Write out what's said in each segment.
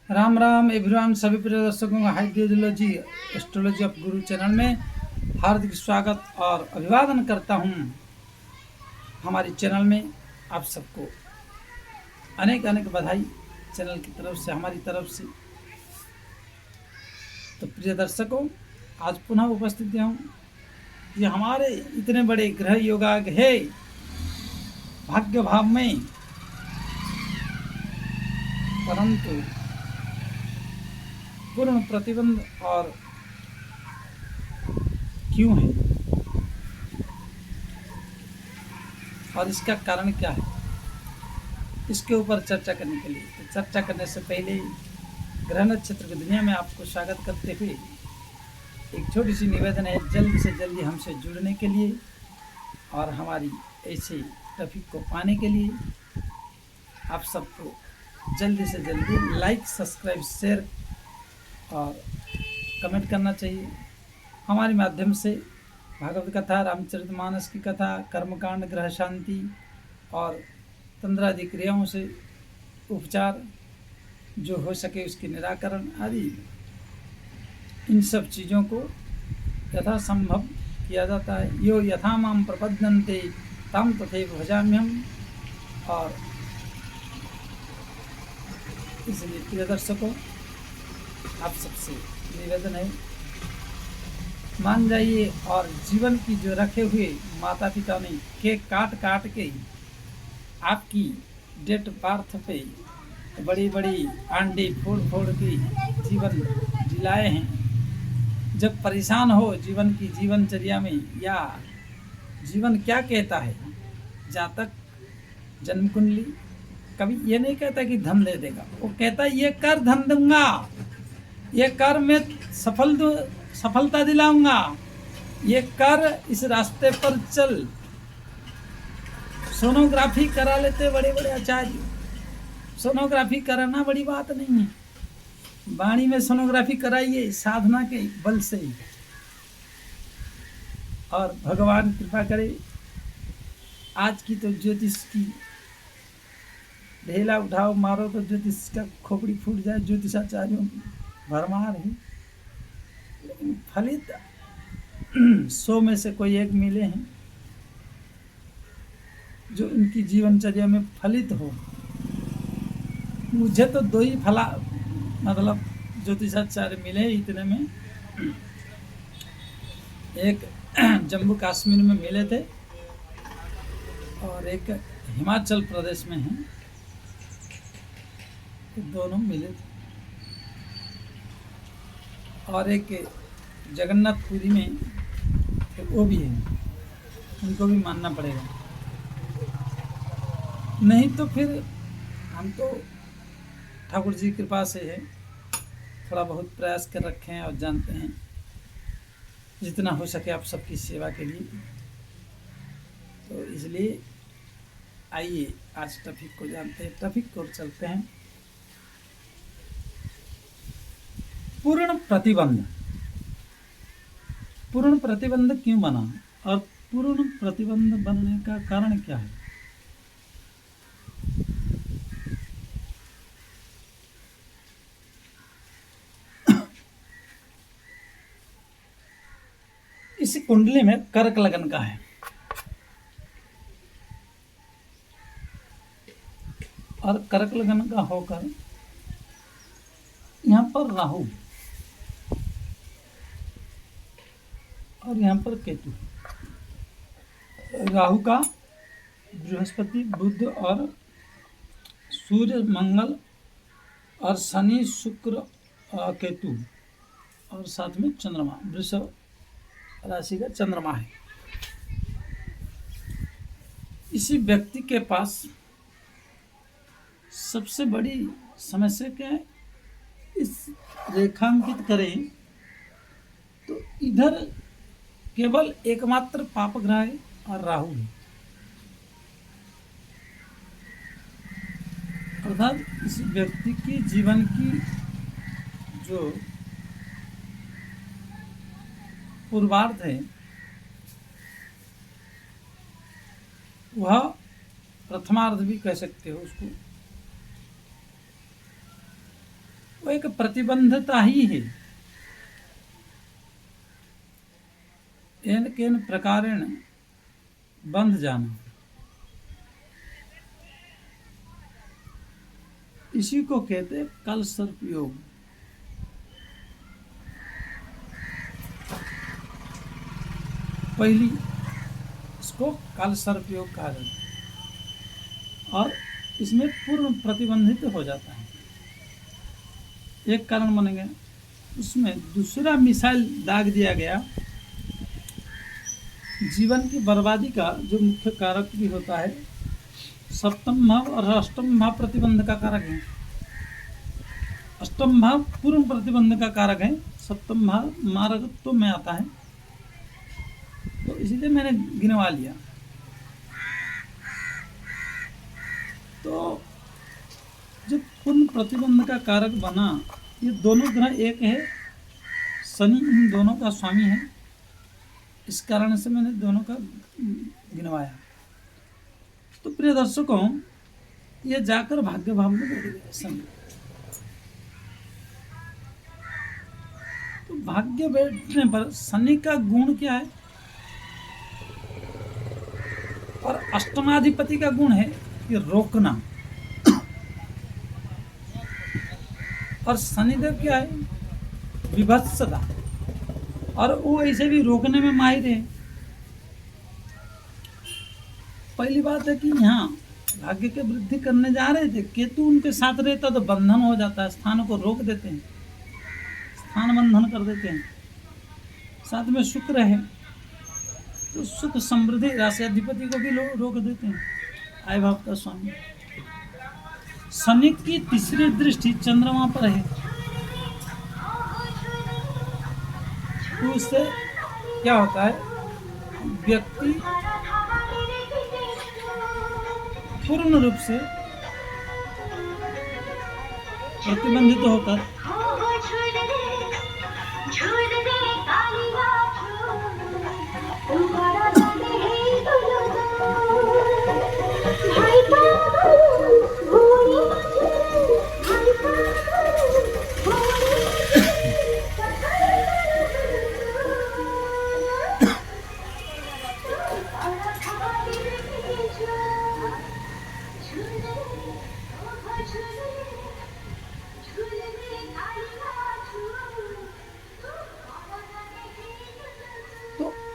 Ram Ram everyone, सभी प्रिय दर्शकों का hydrology astrology of Guru channel में हार्दिक स्वागत और अभिवादन करता हूं। हमारे चैनल में आप सबको अनेक अनेक बधाई चैनल की तरफ से, हमारी तरफ से। तो प्रिय दर्शकों, आज पुनः उपस्थित हूँ। ये हमारे इतने बड़े ग्रह योगाग है भाग्य भाव में, परंतु पूर्ण प्रतिबंध और क्यों है और इसका कारण क्या है, इसके ऊपर चर्चा करने के लिए, तो चर्चा करने से पहले ग्रह नक्षत्र की दुनिया में आपको स्वागत करते हुए एक छोटी सी निवेदन है, जल्दी से जल्दी हमसे जुड़ने के लिए और हमारी ऐसे टॉपिक को पाने के लिए आप सबको जल्दी से जल्दी लाइक, सब्सक्राइब, शेयर और कमेंट करना चाहिए। हमारे माध्यम से भागवत कथा, रामचरितमानस की कथा, कर्मकांड, ग्रह शांति और तंत्रादि क्रियाओं से उपचार जो हो सके उसके निराकरण आदि, इन सब चीज़ों को यथासंभव किया जाता है। यो यथा माम प्रपद्यन्ते तम तथैव भजाम्यहम्। और इसलिए प्रिय दर्शकों, आप सबसे निवेदन है, मान जाइए और जीवन की जो रखे हुए माता पिता ने केक काट काट के आपकी डेट बर्थ पे बड़ी बड़ी अंडे फोड़ फोड़ के जीवन जिलाए हैं। जब परेशान हो जीवन की जीवनचर्या में, या जीवन क्या कहता है, जातक, जन्म कुंडली कभी ये नहीं कहता कि धन दे देगा, वो कहता है ये कर धन दूंगा, ये कर मैं सफलता दिलाऊंगा, ये कर इस रास्ते पर चल। सोनोग्राफी करा लेते बड़े बड़े आचार्य। सोनोग्राफी कराना बड़ी बात नहीं है, वाणी में सोनोग्राफी कराइए साधना के बल से, और भगवान कृपा करे। आज की तो ज्योतिष की ढेला उठाओ मारो तो ज्योतिष का खोपड़ी फूट जाए, ज्योतिषाचार्यों की भरमार है। लेकिन फलित 100 में से कोई एक मिले हैं जो इनकी जीवनचर्या में फलित हो। मुझे तो 2 ही मतलब ज्योतिषाचार्य मिले इतने में। एक जम्मू कश्मीर में मिले थे और एक हिमाचल प्रदेश में हैं, दोनों मिले थे। और एक जगन्नाथपुरी में वो भी है, उनको भी मानना पड़ेगा। नहीं तो फिर हम तो ठाकुर जी की कृपा से है, थोड़ा बहुत प्रयास कर रखे हैं और जानते हैं जितना हो सके आप सबकी सेवा के लिए। तो इसलिए आइए आज टॉपिक को जानते हैं, टॉपिक को चलते हैं। पूर्ण प्रतिबंध। पूर्ण प्रतिबंध क्यों बना और पूर्ण प्रतिबंध बनने का कारण क्या है? इस कुंडली में कर्क लगन का है और कर्क लगन का होकर यहाँ पर राहु और यहाँ पर केतु। राहु का बृहस्पति, बुध और सूर्य, मंगल और शनि, शुक्र, केतु और साथ में चंद्रमा, वृषभ राशि का चंद्रमा है। इसी व्यक्ति के पास सबसे बड़ी समस्या क्या है? इस रेखांकित करें तो इधर केवल एकमात्र पाप ग्रह है और राहु है। अर्थात इस व्यक्ति की जीवन की जो पूर्वार्ध है वह प्रथमार्ध भी कह सकते हो उसको, वो एक प्रतिबंधता ही है। एन केन प्रकारेण बंध जाना, इसी को कहते कल सर्प योग। पहली इसको काल सर्प योग कहा जाता है और इसमें पूर्ण प्रतिबंधित हो जाता है। एक कारण बन गया, उसमें दूसरा मिसाइल दाग दिया गया। जीवन की बर्बादी का जो मुख्य कारक भी होता है, सप्तम भाव और अष्टम भाव प्रतिबंध का कारक है। अष्टम भाव पूर्ण प्रतिबंध का कारक है, सप्तम भाव मार्गत्व में आता है, तो इसीलिए मैंने गिनवा लिया। तो जब पूर्ण प्रतिबंध का कारक बना, ये दोनों ग्रह एक है, शनि इन दोनों का स्वामी है, इस कारण से मैंने दोनों का गिनवाया। तो प्रिय दर्शकों, ये जाकर भाग्य भाव में बैठ गया शनि। तो भाग्य बैठने पर शनि का गुण क्या है? और अष्टमाधिपति का गुण है कि रोकना। और शनिदेव क्या है? विभत्सता। और वो ऐसे भी रोकने में माहिर है। पहली बात है कि यहाँ भाग्य की वृद्धि करने जा रहे थे, केतु उनके साथ रहता तो बंधन हो जाता है, स्थान को रोक देते हैं, स्थान बंधन कर देते हैं। साथ में शुक्र है तो सुख समृद्धि राशि अधिपति को भी रोक देते हैं, आय भाव का स्वामी। शनि की तीसरी दृष्टि चंद्रमा पर है, तो उससे क्या होता है? व्यक्ति पूर्ण रूप से प्रतिबंधित होकर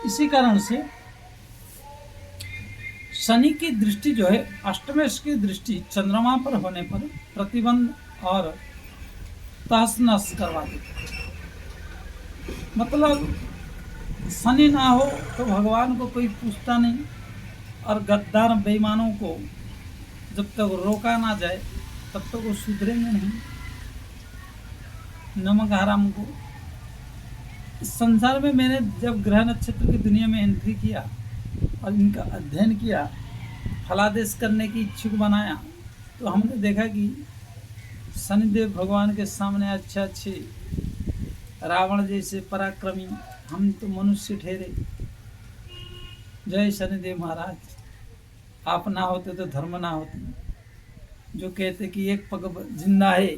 इसी कारण से शनि की दृष्टि जो है, अष्टमेश की दृष्टि चंद्रमा पर होने पर प्रतिबंध और तहस नहस करवा देते। मतलब शनि ना हो तो भगवान को कोई पूछता नहीं, और गद्दार बेईमानों को जब तक रोका ना जाए तब तक वो सुधरेंगे नहीं। नमक हराम को इस संसार में मैंने जब ग्रह नक्षत्र की दुनिया में एंट्री किया और इनका अध्ययन किया, फलादेश करने की इच्छुक बनाया, तो हमने देखा कि शनिदेव भगवान के सामने अच्छे रावण जैसे पराक्रमी हम तो मनुष्य ठहरे। जय शनिदेव महाराज, आप ना होते तो धर्म ना होती। जो कहते कि एक पग जिंदा है,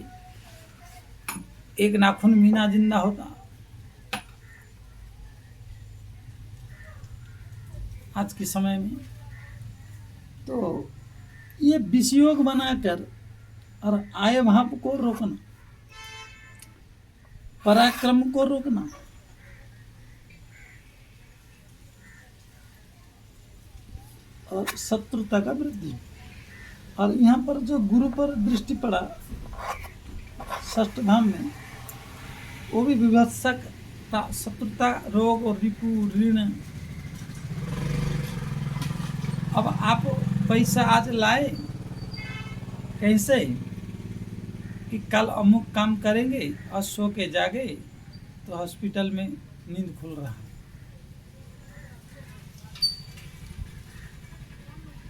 एक नाखून मीना जिंदा होता। आज के समय में तो ये विषयोग बनाकर और आय भाव को रोकना, पराक्रम को रोकना, और शत्रुता का वृद्धि। और यहाँ पर जो गुरु पर दृष्टि पड़ा षष्ठ भाव में, वो भी विभत्सकता, शत्रुता, रोग और रिपु, ऋण। अब आप पैसा आज लाए कैसे कि कल अमुक काम करेंगे और सो के जागे तो हॉस्पिटल में नींद खुल रहा,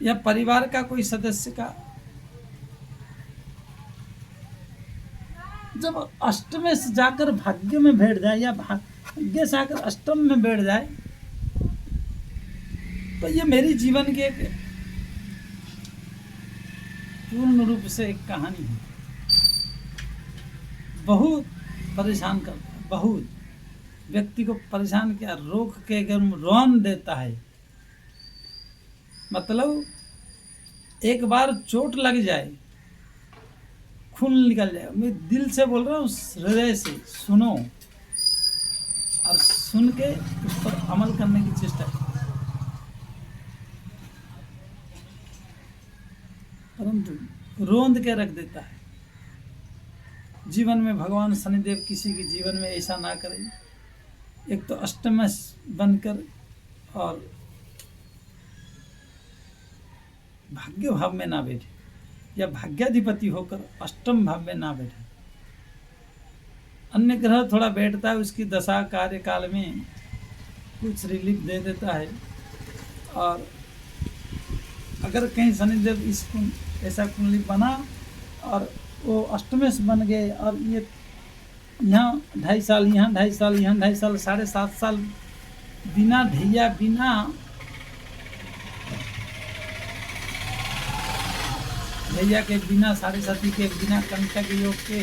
या परिवार का कोई सदस्य का जब अष्टम से जाकर भाग्य में बैठ जाए या भाग्य से आकर अष्टम में बैठ जाए, तो ये मेरी जीवन की एक पूर्ण रूप से एक कहानी है। बहुत परेशान करता है, बहुत व्यक्ति को परेशान किया, रोक के एकदम रौन देता है। मतलब एक बार चोट लग जाए, खून निकल जाए, मैं दिल से बोल रहा हूँ, हृदय से सुनो और सुन के उस पर अमल करने की चेष्टा करो। परंतु रोंद के रख देता है। जीवन में भगवान शनिदेव किसी के जीवन में ऐसा ना करे। एक तो अष्टमश बनकर और भाग्य भाव में ना बैठे, या भाग्याधिपति होकर अष्टम भाव में ना बैठे। अन्य ग्रह थोड़ा बैठता है, उसकी दशा कार्यकाल में कुछ रिलीफ दे देता है। और अगर कहीं शनिदेव इस ऐसा कुंडली बना और वो अष्टमेश बन गए और ये यहाँ 2.5 साल, यहाँ 2.5 साल, यहाँ 2.5 साल, 7.5 साल बिना ढैया, बिना ढैया के, बिना साढ़े साथी के, बिना कंटक योग के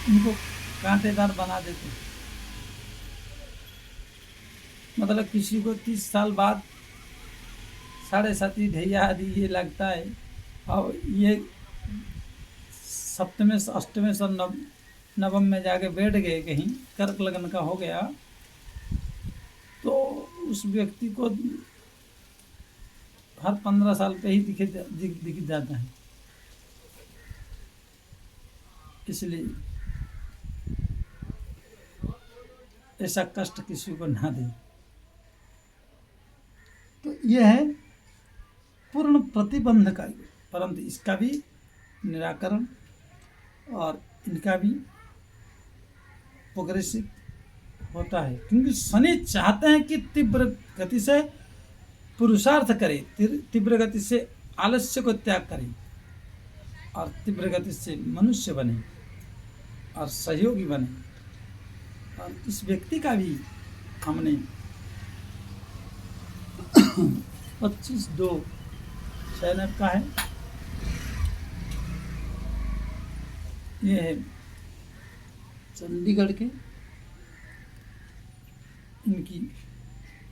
इनको कांटेदार बना देते हैं। मतलब किसी को 30 साल बाद साढ़े साथी, ढैया आदि ये लगता है, और ये सप्तमेश, अष्टमेश और नवम में जाके बैठ गए, कहीं कर्क लगन का हो गया, तो उस व्यक्ति को हर 15 साल पे ही दिख जाता है। इसलिए ऐसा कष्ट किसी को ना दे। तो यह है पूर्ण प्रतिबंध का, परंतु इसका भी निराकरण और इनका भी प्रोग्रेसिव होता है, क्योंकि शनि चाहते हैं कि तीव्र गति से पुरुषार्थ करे, तीव्र गति से आलस्य को त्याग करे और तीव्र गति से मनुष्य बने और सहयोगी बने। और इस व्यक्ति का भी हमने 25/2 चैनल का है, ये है चंडीगढ़ के, इनकी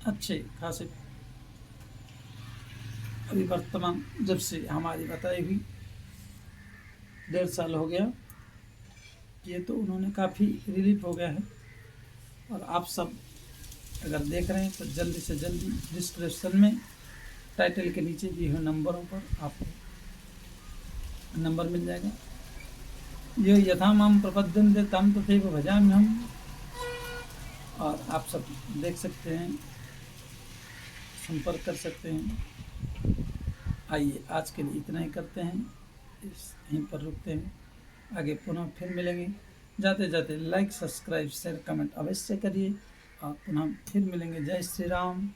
अच्छे खासे अभी वर्तमान, जब से हमारी बताई हुई 1.5 साल हो गया, ये तो उन्होंने काफ़ी रिलीफ हो गया है। और आप सब अगर देख रहे हैं तो जल्दी से जल्दी डिस्क्रिप्शन में टाइटल के नीचे दिए हुए नंबरों पर आपको नंबर मिल जाएगा। ये यथा माम प्रपद्यन्ते तम तथैव भजामि हम, और आप सब देख सकते हैं, संपर्क कर सकते हैं। आइए आज के लिए इतना ही करते हैं, यहीं पर रुकते हैं, आगे पुनः फिर मिलेंगे। जाते जाते लाइक, सब्सक्राइब, शेयर, कमेंट अवश्य करिए, और पुनः फिर मिलेंगे। जय श्री राम।